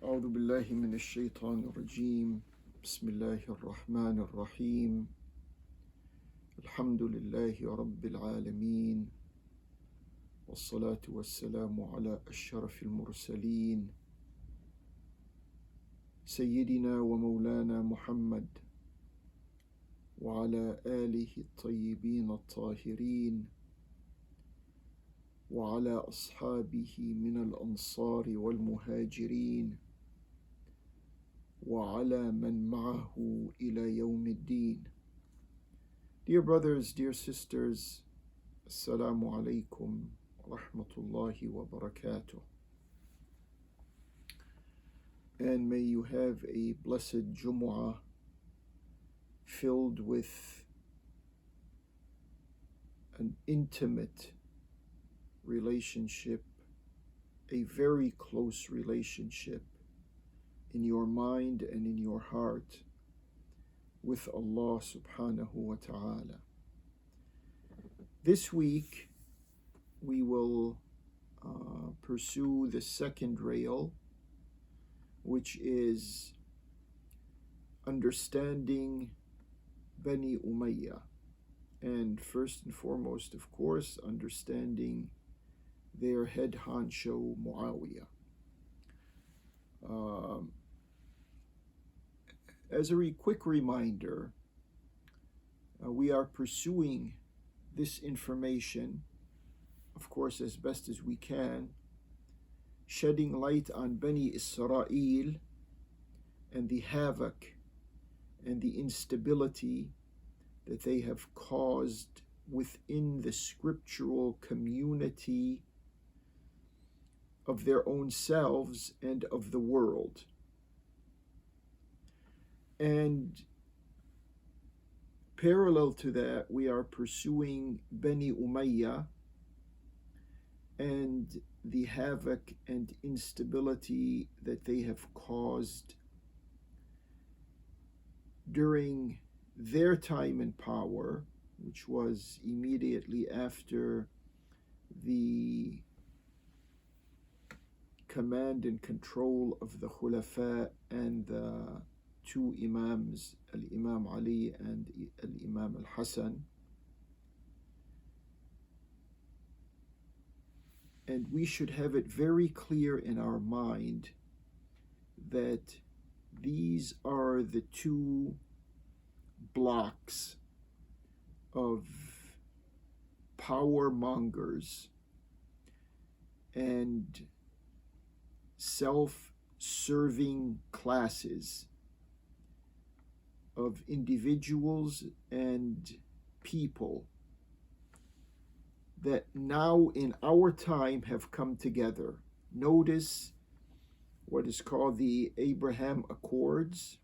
أعوذ بالله من الشيطان الرجيم بسم الله الرحمن الرحيم الحمد لله رب العالمين والصلاة والسلام على أشرف المرسلين سيدنا ومولانا محمد وعلى آله الطيبين الطاهرين وعلى أصحابه من الأنصار والمهاجرين وعلى من معه إلى يوم الدين. Dear brothers, dear sisters, Assalamu alaikum wa rahmatullahi wa barakatuh. And may you have a blessed Jumu'ah filled with an intimate relationship, a very close relationship in your mind and in your heart with Allah subhanahu wa ta'ala. This week we will pursue the second rail, which is understanding Bani Umayyah, and first and foremost, of course, understanding their head honcho Muawiyah. As a quick reminder, we are pursuing this information, of course, as best as we can, shedding light on Bani Israel and the havoc and the instability that they have caused within the scriptural community of their own selves and of the world. And parallel to that, we are pursuing Bani Umayyah and the havoc and instability that they have caused during their time in power, which was immediately after the command and control of the Khulafa and the two Imams, Al-Imam Ali and Al-Imam Al-Hassan. And we should have it very clear in our mind that these are the two blocks of power mongers and self-serving classes of individuals and people that now in our time have come together. Notice what is called the Abraham Accords,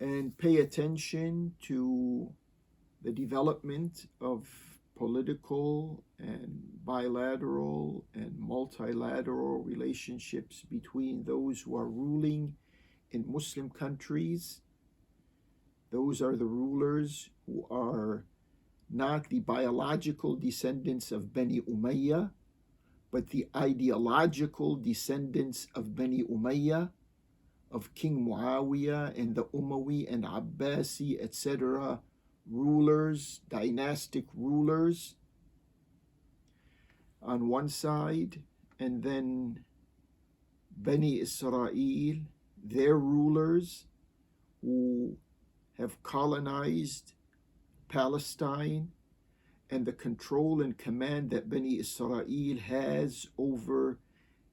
and pay attention to the development of political and bilateral and multilateral relationships between those who are ruling in Muslim countries. Those are the rulers who are not the biological descendants of Bani Umayyah, but the ideological descendants of Bani Umayyah, of King Muawiyah and the Umayyi and Abbasi, etc., rulers, dynastic rulers on one side, and then Bani Israel, their rulers who have colonized Palestine, and the control and command that Bani Israel has over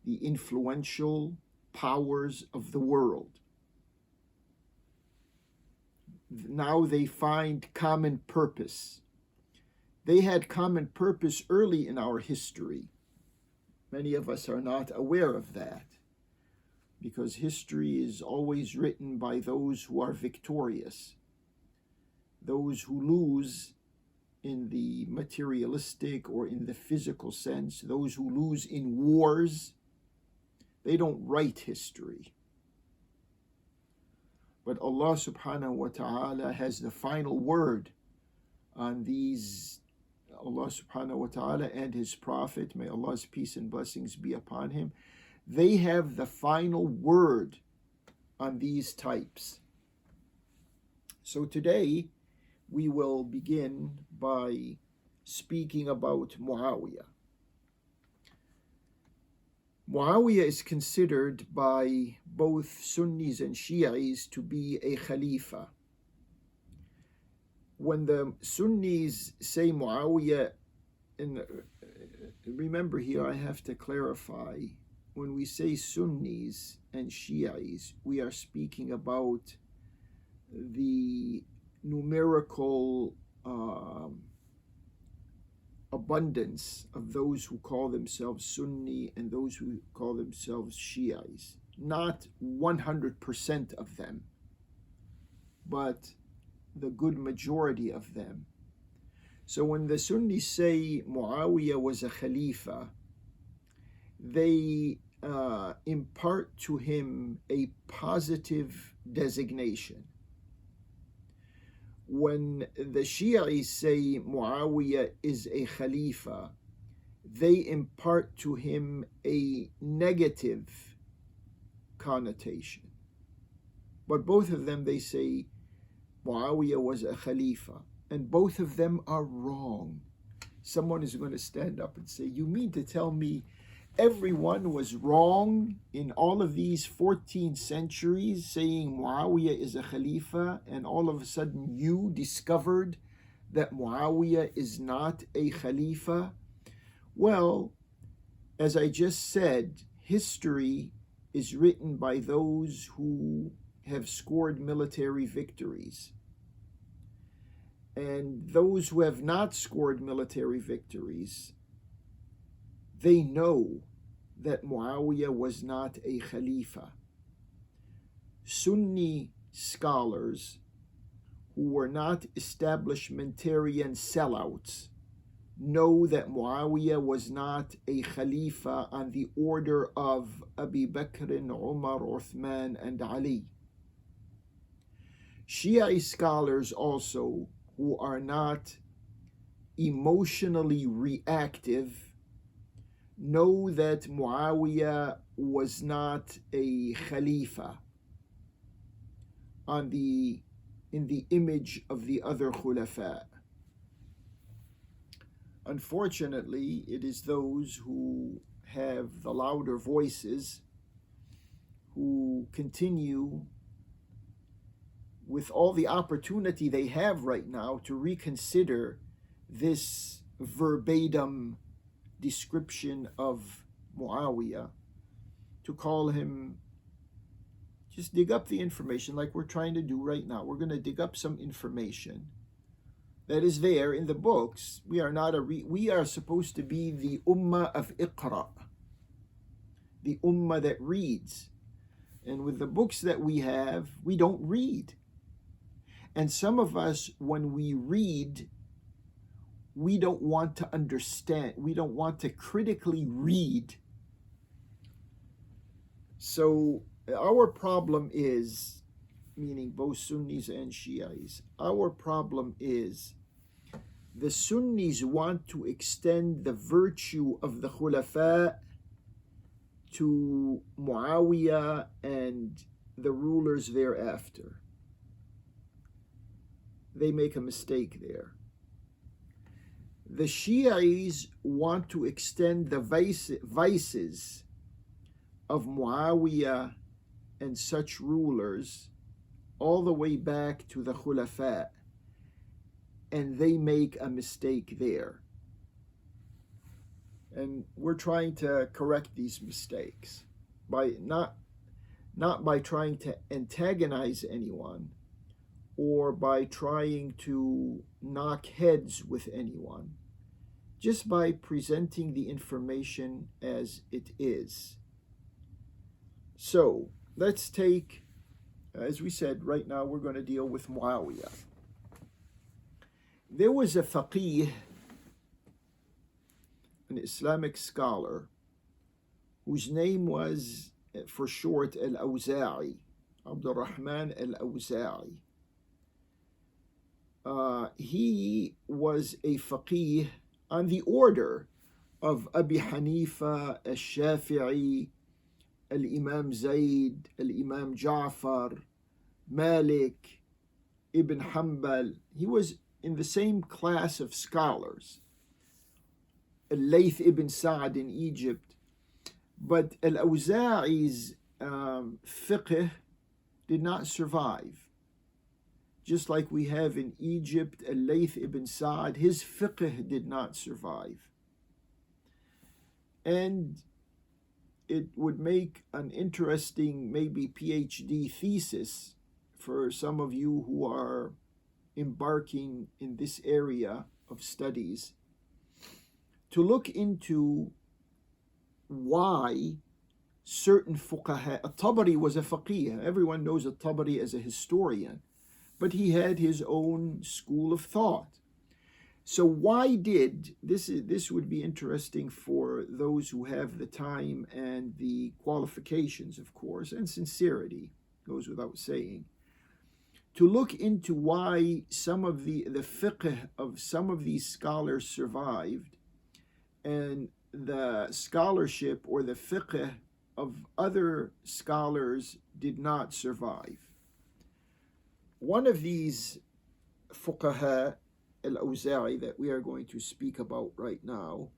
the influential powers of the world. Now they find common purpose. They had common purpose early in our history. Many of us are not aware of that, because history is always written by those who are victorious. Those who lose in the materialistic or in the physical sense, those who lose in wars, they don't write history. But Allah subhanahu wa ta'ala has the final word on these. Allah subhanahu wa ta'ala and His Prophet, may Allah's peace and blessings be upon him, They have the final word on these types. So today we will begin by speaking about Muawiyah. Muawiyah is considered by both Sunnis and Shi'is to be a Khalifa. When the Sunnis say Muawiyah, and remember here I have to clarify, when we say Sunnis and Shi'is, we are speaking about the numerical abundance of those who call themselves Sunni and those who call themselves Shi'is. Not 100% of them, but the good majority of them. So when the Sunnis say Muawiyah was a Khalifa, they impart to him a positive designation. When the Shi'is say Muawiyah is a Khalifa, they impart to him a negative connotation. But both of them, they say Muawiyah was a Khalifa, and both of them are wrong. Someone is going to stand up and say, you mean to tell me everyone was wrong in all of these 14 centuries saying Muawiyah is a Khalifa, and all of a sudden you discovered that Muawiyah is not a Khalifa? Well, as I just said, history is written by those who have scored military victories. And those who have not scored military victories, they know that Muawiyah was not a Khalifa. Sunni scholars who were not establishmentarian sellouts know that Muawiyah was not a Khalifa on the order of Abu Bakr, Umar, Uthman, and Ali. Shia scholars also, who are not emotionally reactive, know that Muawiyah was not a Khalifa in the image of the other Khulafa. Unfortunately, it is those who have the louder voices who continue with all the opportunity they have right now to reconsider this verbatim description of Muawiyah, to call him, just dig up the information like we're trying to do right now. We're going to dig up some information that is there in the books. We are supposed to be the ummah of Iqra, the ummah that reads. And with the books that we have, we don't read. And some of us, when we read, we don't want to understand. We don't want to critically read. So our problem is, meaning both Sunnis and Shi'is, our problem is the Sunnis want to extend the virtue of the Khulafa to Muawiyah and the rulers thereafter. They make a mistake there. The Shi'is want to extend the vices of Muawiyah and such rulers all the way back to the Khulafa, and they make a mistake there. And we're trying to correct these mistakes by not by trying to antagonize anyone or by trying to knock heads with anyone, just by presenting the information as it is. So let's take, as we said, right now we're going to deal with Muawiyah. There was a faqih, an Islamic scholar, whose name was, for short, Al-Awza'i, Abdul Rahman Al-Awza'i. He was a faqih on the order of Abi Hanifa, Al-Shafi'i, Al-Imam Zayd, Al-Imam Ja'far, Malik, Ibn Hanbal. He was in the same class of scholars. Al-Layth ibn Sa'd in Egypt. But Al-Awza'i's fiqh did not survive. Just like we have in Egypt, Al-Layth ibn Sa'd, his fiqh did not survive. And it would make an interesting, maybe PhD thesis for some of you who are embarking in this area of studies, to look into why certain fuqaha. At-Tabari was a faqih. Everyone knows At-Tabari as a historian, but he had his own school of thought. So why did this would be interesting for those who have the time and the qualifications, of course, and sincerity, goes without saying, to look into why some of the fiqh of some of these scholars survived and the scholarship or the fiqh of other scholars did not survive. One of these fuqaha, Al-Awza'i, that we are going to speak about right now,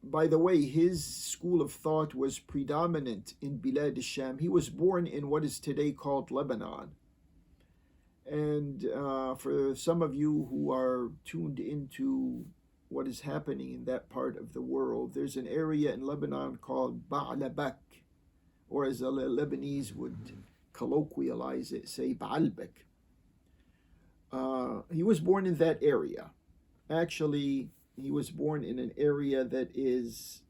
by the way, his school of thought was predominant in Bilad al-Sham. He was born in what is today called Lebanon. And for some of you who are tuned into what is happening in that part of the world, there's an area in Lebanon called Ba'labak, or as the Lebanese would colloquialize it, say Ba'albek. He was born in that area. Actually, he was born in an area that is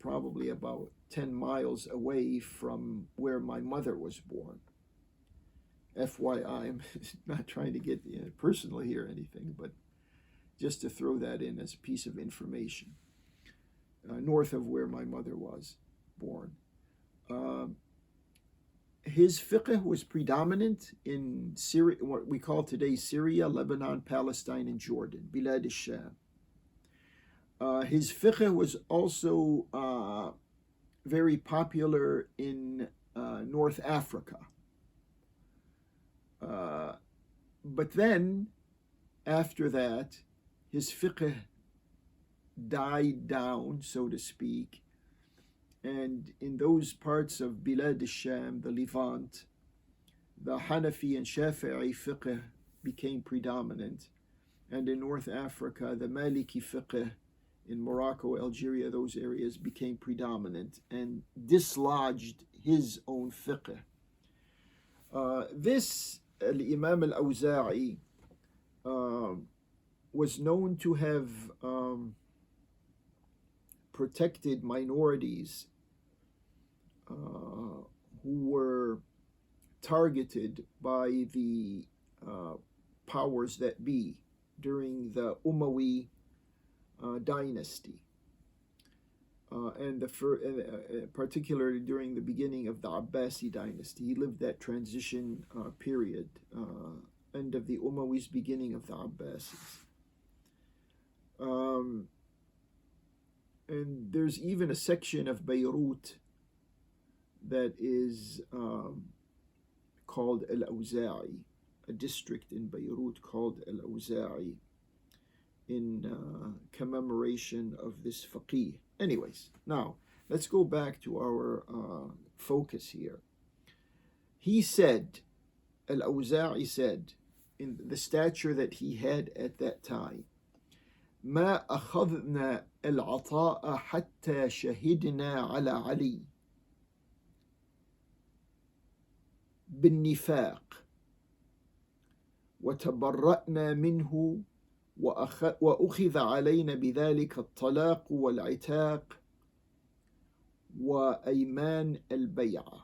probably about 10 miles away from where my mother was born. FYI, I'm not trying to get personal here or anything, but just to throw that in as a piece of information. North of where my mother was born. His fiqh was predominant in Syria, what we call today Syria, Lebanon, Palestine, and Jordan, Bilad al-Sham. His fiqh was also very popular in North Africa. But then, after that, his fiqh died down, so to speak, and in those parts of Bilad al-Sham, the Levant, the Hanafi and Shafi'i fiqh became predominant, and in North Africa, the Maliki fiqh in Morocco, Algeria, those areas became predominant and dislodged his own fiqh. This Imam al-Awza'i was known to have protected minorities who were targeted by the powers that be during the Umayyad dynasty, and particularly during the beginning of the Abbasi dynasty. He lived that transition period, end of the Umayyads, beginning of the Abbasis. And there's even a section of Beirut that is called Al-Awza'i, a district in Beirut called Al-Awza'i, in commemoration of this faqih. Anyways, now let's go back to our focus here. He said, Al-Awza'i said, in the stature that he had at that time, ما أخذنا العطاء حتى شهدنا على علي بالنفاق وتبرأنا منه وأخذ علينا بذلك الطلاق والعتاق وأيمان البيعة.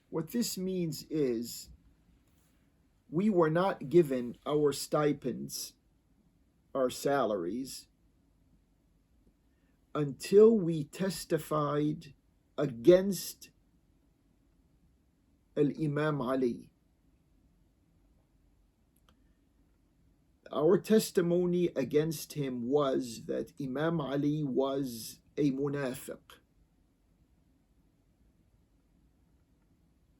What this means is, we were not given our stipends, our salaries, until we testified against Al-Imam Ali. Our testimony against him was that Imam Ali was a munafiq.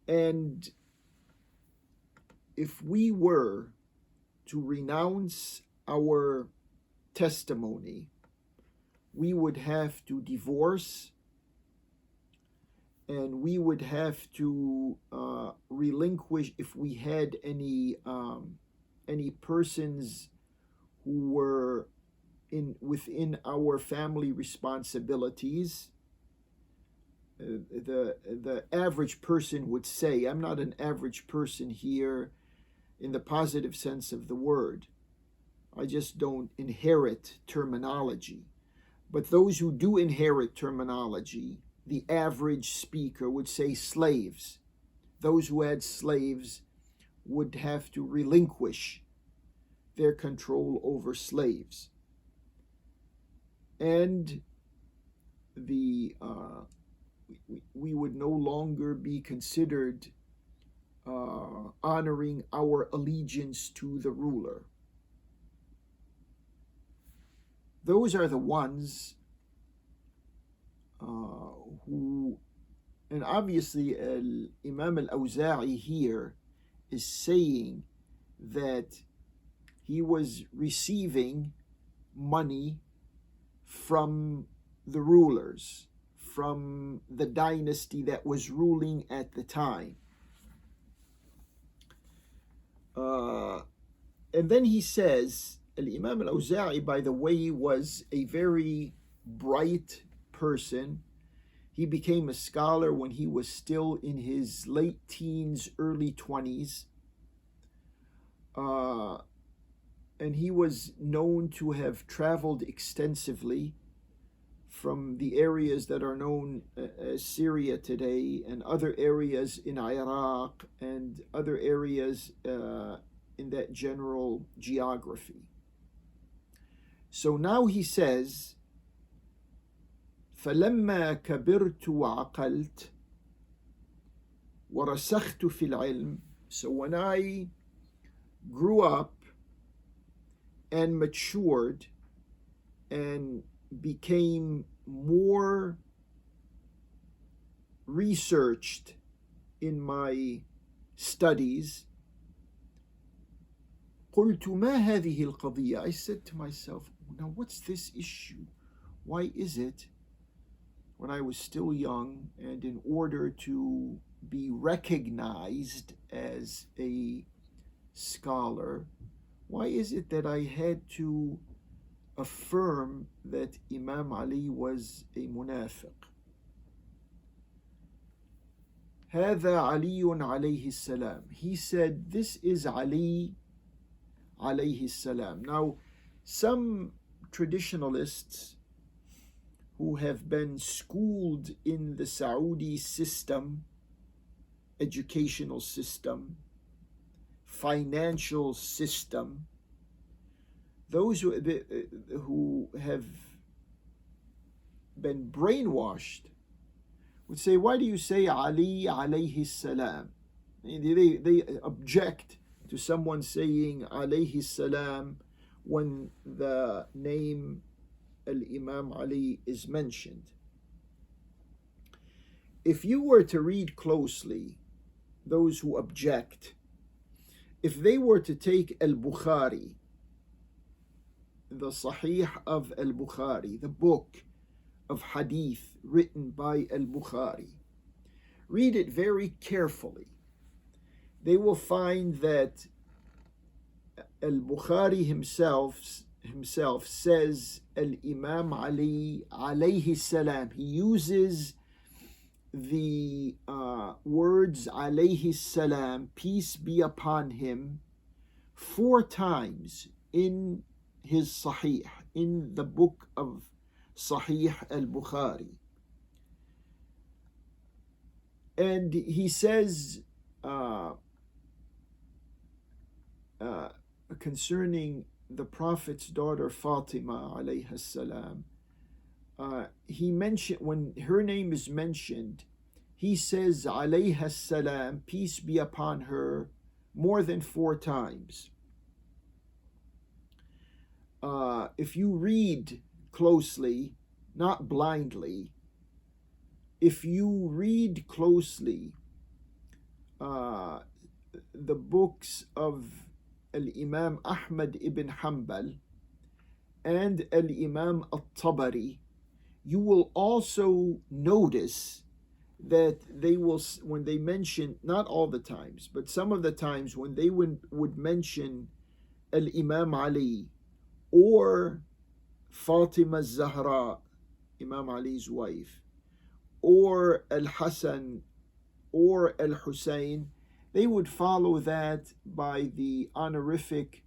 And if we were to renounce our testimony, we would have to divorce, and we would have to relinquish, if we had any persons who were within our family responsibilities. The average person would say, I'm not an average person here in the positive sense of the word. I just don't inherit terminology. But those who do inherit terminology, the average speaker would say slaves. Those who had slaves would have to relinquish their control over slaves. And we would no longer be considered honoring our allegiance to the ruler. Those are the ones who, and obviously Imam al-Awza'i here is saying that he was receiving money from the rulers, from the dynasty that was ruling at the time. And then he says, Imam al-Awza'i, by the way, was a very bright person. He became a scholar when he was still in his late teens, early 20s. And he was known to have traveled extensively from the areas that are known as Syria today, and other areas in Iraq, and other areas in that general geography. So now he says, فَلَمَّا كَبِرْتُ وَعَقَلْتُ وَرَسَخْتُ فِي الْعِلْمِ. So when I grew up and matured and became more researched in my studies, قلت ما هذه القضية. I said to myself, now what's this issue? Why is it, when I was still young, and in order to be recognized as a scholar, why is it that I had to affirm that Imam Ali was a munafiq? هذا علي عليه السلام. He said, this is Ali alayhi salam. Now, some traditionalists who have been schooled in the Saudi system, educational system, financial system, those who have been brainwashed would say, why do you say Ali alayhi salam? They object to someone saying alayhi salam when the name al-Imam Ali is mentioned. If you were to read closely, those who object, if they were to take al-Bukhari, the Sahih of al-Bukhari, the book of hadith written by al-Bukhari, read it very carefully, they will find that al-Bukhari himself says al-Imam Ali alayhi salam. He uses the words alayhi salam, peace be upon him, 4 times in his Sahih, in the book of Sahih al-Bukhari. And he says concerning the Prophet's daughter Fatima alayha salam, he mentioned, when her name is mentioned, he says alayha salam, peace be upon her, more than 4 times. If you read closely, not blindly. If you read closely the books of Al-Imam Ahmad ibn Hanbal and Al-Imam At-Tabari, you will also notice that they will, when they mention, not all the times, but some of the times when they would mention Al-Imam Ali or Fatima Zahra, Imam Ali's wife, or Al-Hasan or Al-Hussein, they would follow that by the honorific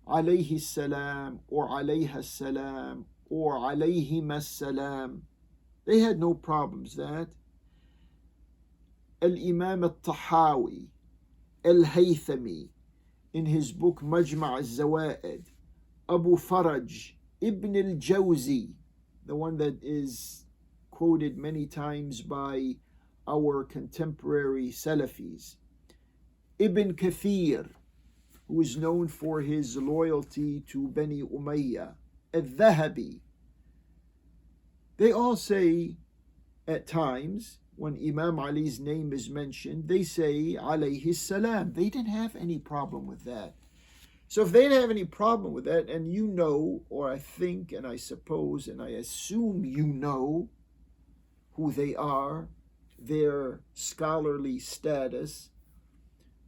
alayhi salam or alayha salam or alayhim salam. They had no problems that. Al-Imam Al-Tahawi, Al-Haythami, in his book Majma' Al-Zawaid, Abu Faraj, Ibn al-Jawzi, the one that is quoted many times by our contemporary Salafis, Ibn Kathir, who is known for his loyalty to Bani Umayyah, Al-Dhahabi. They all say at times, when Imam Ali's name is mentioned, they say alayhi salam. They didn't have any problem with that. So if they didn't have any problem with that, and you know, or I think, and I suppose, and I assume you know who they are, their scholarly status,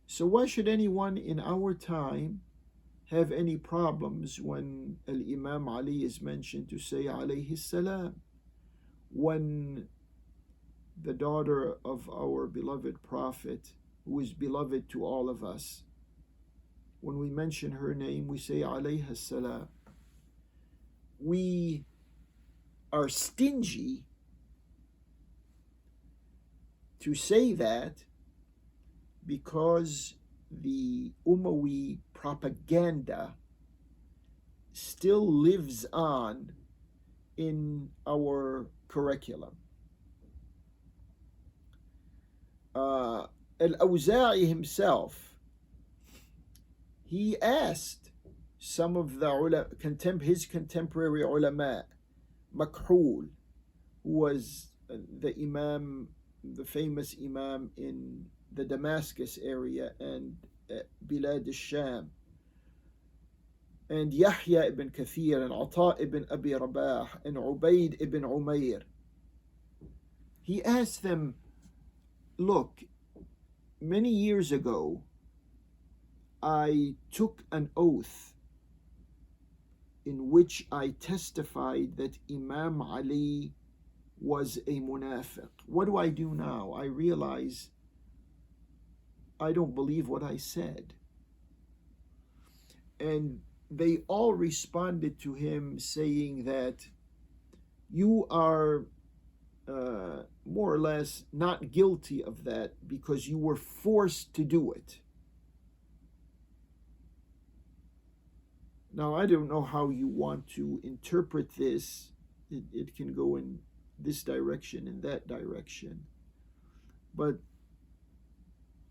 so why should anyone in our time have any problems when Al-Imam Ali is mentioned to say alayhi salam? When the daughter of our beloved Prophet, who is beloved to all of us, when we mention her name, we say alayha salam. We are stingy to say that because the Umayyad propaganda still lives on in our curriculum. Al-Awza'i himself, he asked some of his contemporary ulama, Makhul, who was the imam, the famous imam in the Damascus area and Bilad al-Sham, and Yahya ibn Kathir and Ata ibn Abi Rabah and Ubayd ibn Umayr. He asked them, look, many years ago, I took an oath in which I testified that Imam Ali was a munafiq. What do I do now? I realize I don't believe what I said. And they all responded to him saying that you are more or less not guilty of that because you were forced to do it. Now, I don't know how you want to interpret this. It can go in this direction and that direction. But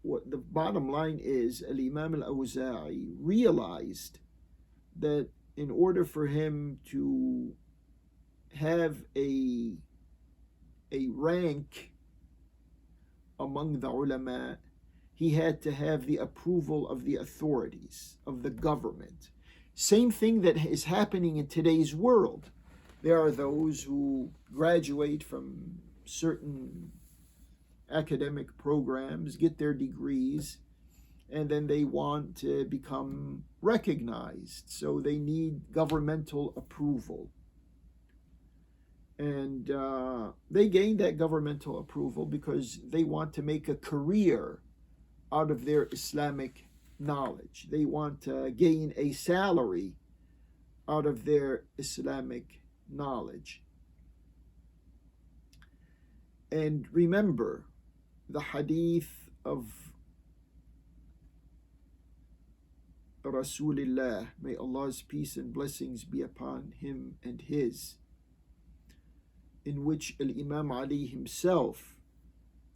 what the bottom line is, Al-Imam Al-Awza'i realized that in order for him to have a rank among the ulama, he had to have the approval of the authorities, of the government. Same thing that is happening in today's world. There are those who graduate from certain academic programs, get their degrees, and then they want to become recognized. So they need governmental approval. And they gain that governmental approval because they want to make a career out of their Islamic knowledge. They want to gain a salary out of their Islamic knowledge. And remember the hadith of Rasulullah, may Allah's peace and blessings be upon him and his, in which Al-Imam Ali himself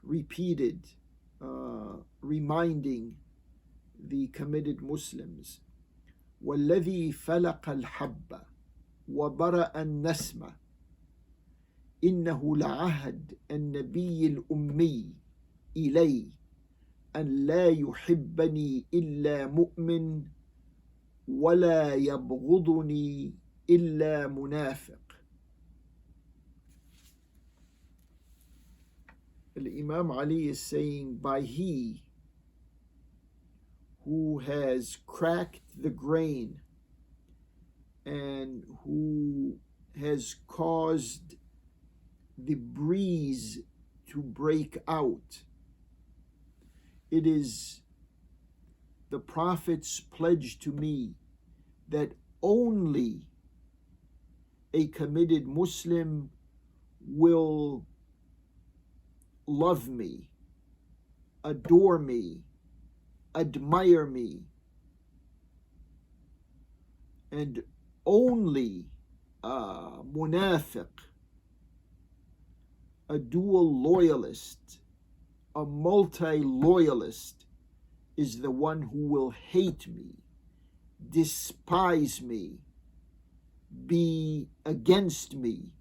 repeated, reminding the committed Muslims, وَالَّذِي فَلَقَ الْحَبَّ وَبَرَأَ النَّسْمَ إنه لعهد النبي الأمي إلي أن لا يحبني إلا مؤمن ولا يبغضني إلا منافق. Imam Ali is saying, by he who has cracked the grain and who has caused the breeze to break out, it is the Prophet's pledge to me that only a committed Muslim will love me, adore me, admire me, and only a munafiq, a dual loyalist, a multi-loyalist, is the one who will hate me, despise me, be against me.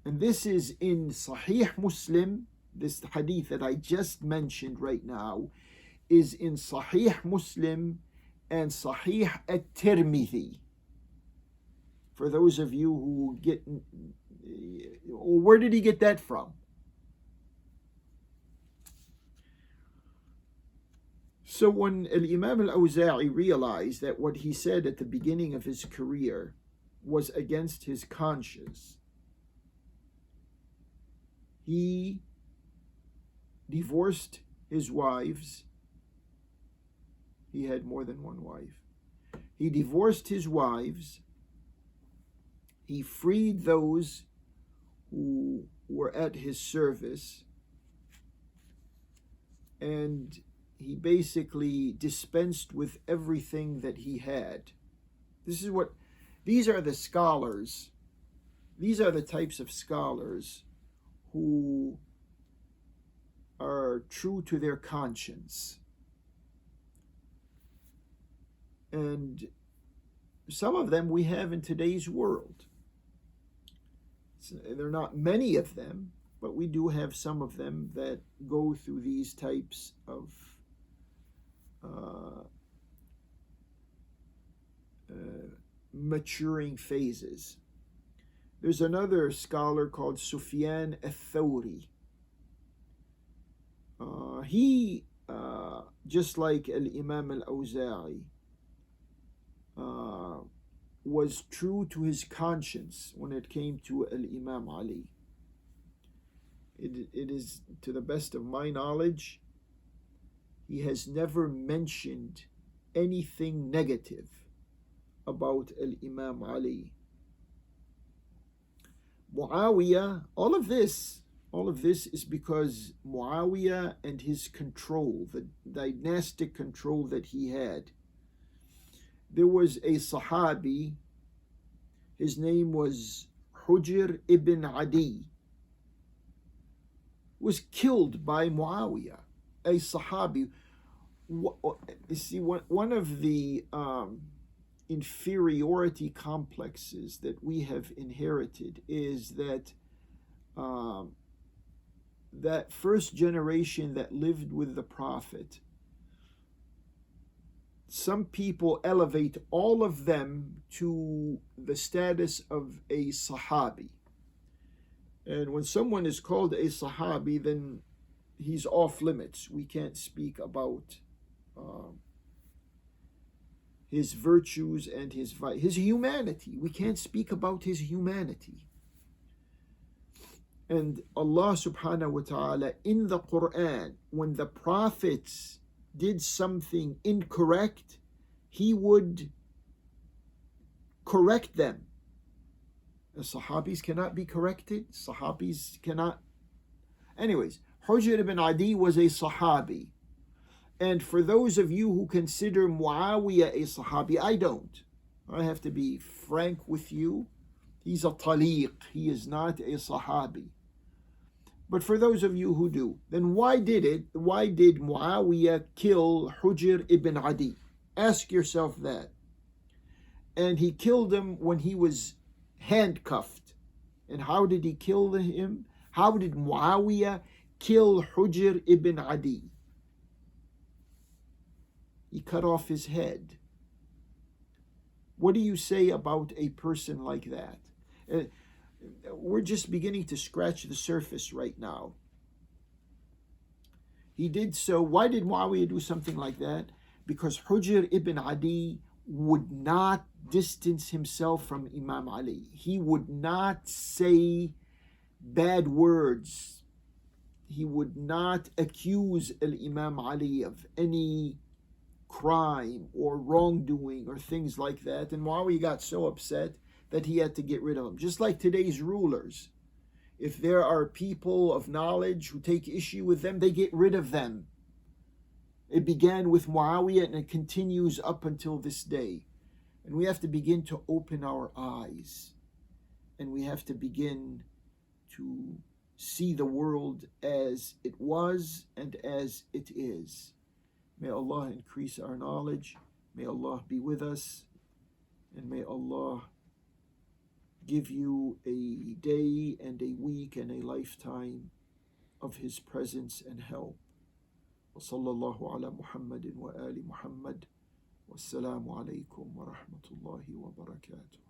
And this is in Sahih Muslim. This hadith that I just mentioned right now is in Sahih Muslim and Sahih at-Tirmidhi. For those of you who get, where did he get that from? So when Imam al-Awza'i realized that what he said at the beginning of his career was against his conscience, he divorced his wives. He had more than one wife. He divorced his wives. He freed those who were at his service. And he basically dispensed with everything that he had. These are the scholars. These are the types of scholars who are true to their conscience. And some of them we have in today's world. There are not many of them, but we do have some of them that go through these types of maturing phases. There's another scholar called Sufyan al-Thawri. He, just like Imam al-Awza'i, was true to his conscience when it came to Imam Ali. It is, to the best of my knowledge, he has never mentioned anything negative about Imam Ali. Muawiyah, all of this is because Muawiyah and his control, the dynastic control that he had. There was a Sahabi, his name was Hujr ibn Adi, was killed by Muawiyah, a Sahabi. You see, one of the inferiority complexes that we have inherited is that that first generation that lived with the Prophet, some people elevate all of them to the status of a Sahabi. And when someone is called a Sahabi, then he's off limits. We can't speak about his virtues and his humanity. We can't speak about his humanity. And Allah subhanahu wa ta'ala in the Quran, when the prophets did something incorrect, he would correct them. The Sahabis cannot be corrected. Sahabis cannot. Anyways, Hujr ibn Adi was a Sahabi. And for those of you who consider Muawiyah a Sahabi, I don't. I have to be frank with you. He's a taliq. He is not a Sahabi. But for those of you who do, then why did Muawiyah kill Hujr ibn Adi? Ask yourself that. And he killed him when he was handcuffed. And how did he kill him? How did Muawiyah kill Hujr ibn Adi? He cut off his head. What do you say about a person like that? We're just beginning to scratch the surface right now. He did so. Why did Muawiyah do something like that? Because Hujr ibn Adi would not distance himself from Imam Ali. He would not say bad words. He would not accuse Imam Ali of any crime or wrongdoing or things like that. And Muawiyah got so upset that he had to get rid of him. Just like today's rulers. If there are people of knowledge who take issue with them, they get rid of them. It began with Muawiyah and it continues up until this day. And we have to begin to open our eyes. And we have to begin to see the world as it was and as it is. May Allah increase our knowledge. May Allah be with us. And may Allah give you a day and a week and a lifetime of His presence and help. وصلى الله على محمد وآل محمد والسلام عليكم ورحمة الله وبركاته.